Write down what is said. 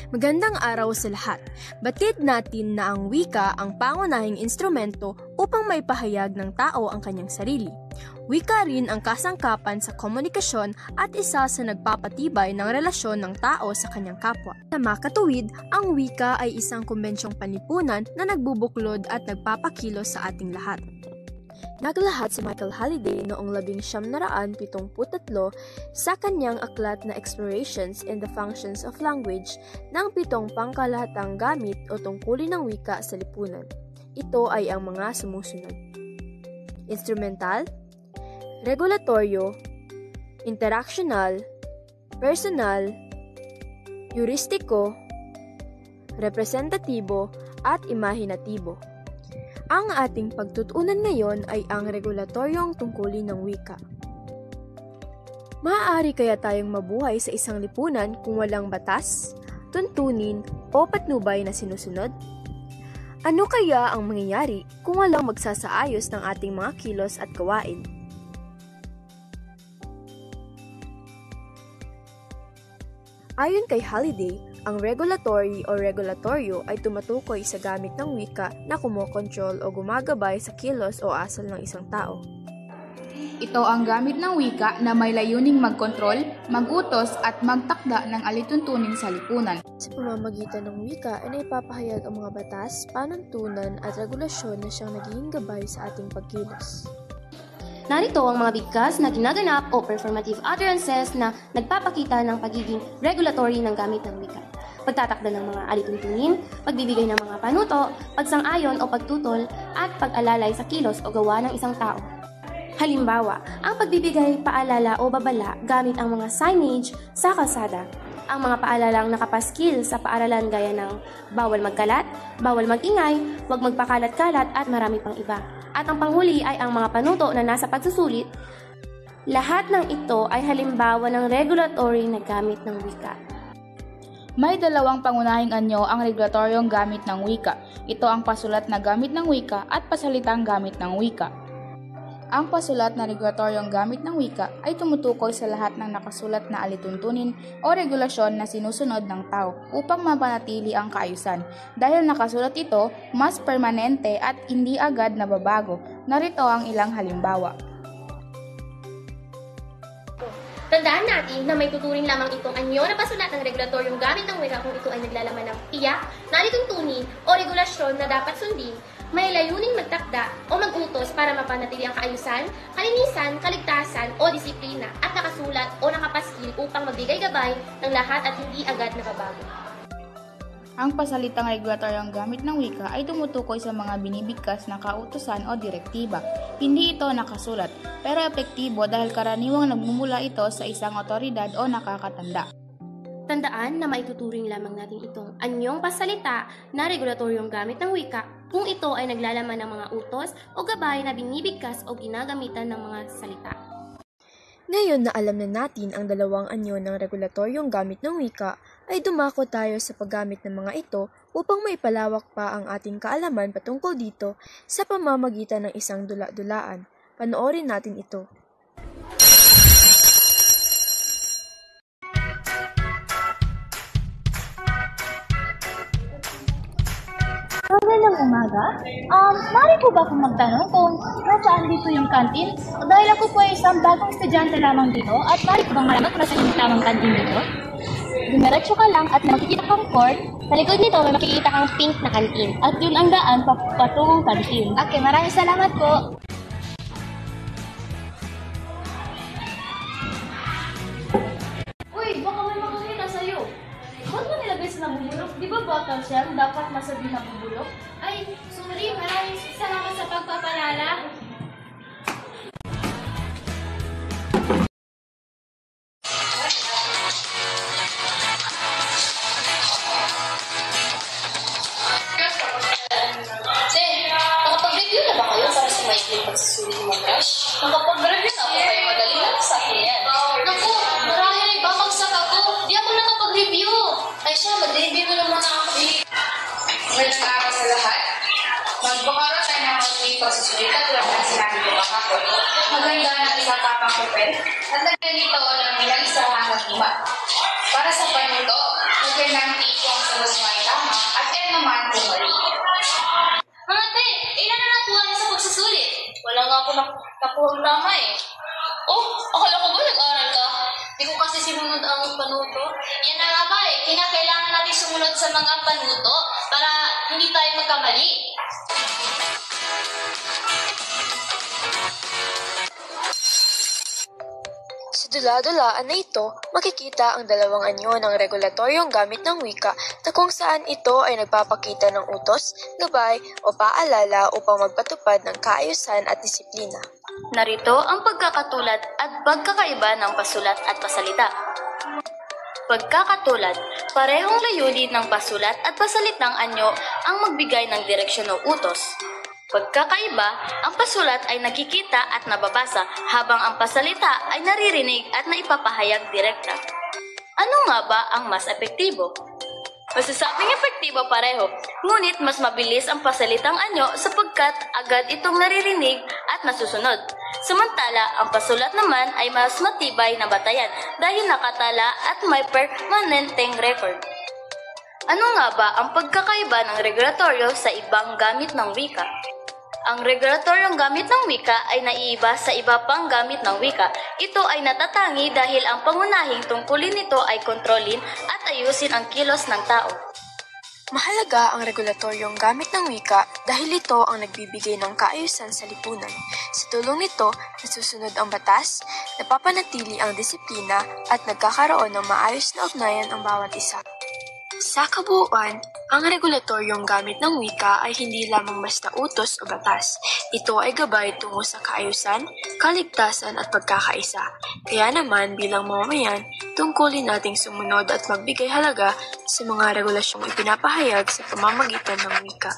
Magandang araw sa lahat. Batid natin na ang wika ang pangunahing instrumento upang maipahayag ng tao ang kanyang sarili. Wika rin ang kasangkapan sa komunikasyon at isa sa nagpapatibay ng relasyon ng tao sa kanyang kapwa. Sa makatuwid, ang wika ay isang kumbensyong panlipunan na nagbubuklod at nagpapakilos sa ating lahat. Naglahat si Michael Halliday noong 1973 sa kanyang aklat na Explorations in the Functions of Language ng 7 pangkalahatang gamit o tungkulin ng wika sa lipunan. Ito ay ang mga sumusunod: instrumental, regulatoryo, interactional, personal, heuristiko, representatibo, at imahinatibo. Ang ating pagtutuunan ngayon ay ang regulatoryong tungkulin ng wika. Maaari kaya tayong mabuhay sa isang lipunan kung walang batas, tuntunin, o patnubay na sinusunod? Ano kaya ang mangyayari kung walang magsasaayos ng ating mga kilos at gawain? Ayon kay Halliday, ang regulatory o regulatoryo ay tumatukoy sa gamit ng wika na kumokontrol o gumagabay sa kilos o asal ng isang tao. Ito ang gamit ng wika na may layuning magkontrol, magutos at magtakda ng alituntunin sa lipunan. Sa pamamagitan ng wika ay naipapahayag ang mga batas, panuntunan at regulasyon na siyang nagiging gabay sa ating pagkilos. Narito ang mga bigkas na ginaganap o performative utterances na nagpapakita ng pagiging regulatory ng gamit ng wika. Pagtatakda ng mga alituntunin, pagbibigay ng mga panuto, pagsang-ayon o pagtutol, at pag-alalay sa kilos o gawa ng isang tao. Halimbawa, ang pagbibigay paalala o babala gamit ang mga signage sa kalsada. Ang mga paalalang nakapaskil sa paaralan gaya ng bawal magkalat, bawal magingay, huwag magpakalat-kalat at marami pang iba. At ang panghuli ay ang mga panuto na nasa pagsusulit. Lahat ng ito ay halimbawa ng regulatory na gamit ng wika. May dalawang pangunahing anyo ang regulatoryong gamit ng wika. Ito ang pasulat na gamit ng wika at pasalitang gamit ng wika. Ang pasulat na regulatoryong gamit ng wika ay tumutukoy sa lahat ng nakasulat na alituntunin o regulasyon na sinusunod ng tao upang mapanatili ang kaayusan. Dahil nakasulat ito, mas permanente at hindi agad nababago. Narito ang ilang halimbawa. Tandaan natin na may tuturing lamang itong anyo na pasulat ng regulatoryong gamit ng wika kung ito ay naglalaman ng tiyak, nalituntunin o regulasyon na dapat sundin, may layuning magtakda o magutos para mapanatili ang kaayusan, kalinisan, kaligtasan o disiplina at nakasulat o nakapaskil upang magbigay gabay ng lahat at hindi agad nababago. Ang pasalitang regulatoryong gamit ng wika ay tumutukoy sa mga binibigkas na kautusan o direktiba. Hindi ito nakasulat, pero epektibo dahil karaniwang nagmumula ito sa isang otoridad o nakakatanda. Tandaan na maituturing lamang natin itong anyong pasalita na regulatoryong gamit ng wika kung ito ay naglalaman ng mga utos o gabay na binibigkas o ginagamitan ng mga salita. Ngayon na alam na natin ang dalawang anyo ng regulatoryong gamit ng wika, ay dumako tayo sa paggamit ng mga ito upang maipalawak pa ang ating kaalaman patungkol dito sa pamamagitan ng isang dula-dulaan. Panoorin natin ito. Magandang umaga. Mari po ba akong magtanong kung nasaan dito yung kantin? Dahil ako po ay isang bagong estudyante lamang dito at mari ko bang malaman kung nasaan yung tamang kantin dito? Dumiretso ka lang at makikita kang court. Sa likod nito may makikita kang pink na kantin. At yun ang daan patungong kantin. Okay, maraming salamat po. Uy, baka may makakita sa'yo. Ba't mo nilagay sa nabubulok? Di ba bottle shell? Dapat masabi nabubulok? Ay, sorry, maraming salamat sa pagpapalala. Nakapag-review na ba kayo para sa maikling pagsusulit ng mga crush? Nakapag-review na ako kayo, madali lang sa akin yan. Naku, marami na ibabagsak ako. Di ako nakapag-review. Ay siya, mag-review na muna ako. Magandang araw sa lahat. Magbakara tayo ng maikling pagsusulit at tulad ng sinabi ko kahapon. Maganda na isang kapang kupel at nagdalito ng ilang isa hanggang 5. Para sa panuto, Nag-9 ang sagot mo ay tama at 10 naman kung mali. Mga te, ilan na nakuha niyo sa pagsusulit? Wala nga ako nakuha tama eh. Oh, akala ko ba nag-aral ka? Di ko kasi sinunod ang panuto. Yan na nga ba eh, kinakailangan natin sumunod sa mga panuto para hindi tayo magkamali. Sa dula-dulaan na ito, makikita ang dalawang anyo ng regulatoryong gamit ng wika na kung saan ito ay nagpapakita ng utos, gabay o paalala upang magpatupad ng kaayusan at disiplina. Narito ang pagkakatulad at pagkakaiba ng pasulat at pasalita. Pagkakatulad, parehong layunin ng pasulat at pasalitang anyo ang magbigay ng direksyon o utos. Pagkakaiba, ang pasulat ay nakikita at nababasa habang ang pasalita ay naririnig at naipapahayag direkta. Ano nga ba ang mas epektibo? Masasabing epektibo pareho, ngunit mas mabilis ang pasalitang anyo sapagkat agad itong naririnig at nasusunod. Samantala, ang pasulat naman ay mas matibay na batayan dahil nakatala at may permanenteng record. Ano nga ba ang pagkakaiba ng regulatoryo sa ibang gamit ng wika? Ang regulatoryong gamit ng wika ay naiiba sa iba pang gamit ng wika. Ito ay natatangi dahil ang pangunahing tungkulin nito ay kontrolin at ayusin ang kilos ng tao. Mahalaga ang regulatoryong gamit ng wika dahil ito ang nagbibigay ng kaayusan sa lipunan. Sa tulong nito, nasusunod ang batas, napapanatili ang disiplina at nagkakaroon ng maayos na ugnayan ang bawat isa. Sa kabuuan, ang regulatoryong gamit ng wika ay hindi lamang basta utos o batas. Ito ay gabay tungo sa kaayusan, kaligtasan at pagkakaisa. Kaya naman bilang mamamayan, tungkulin nating sumunod at magbigay halaga sa mga regulasyong ipinapahayag sa pamamagitan ng wika.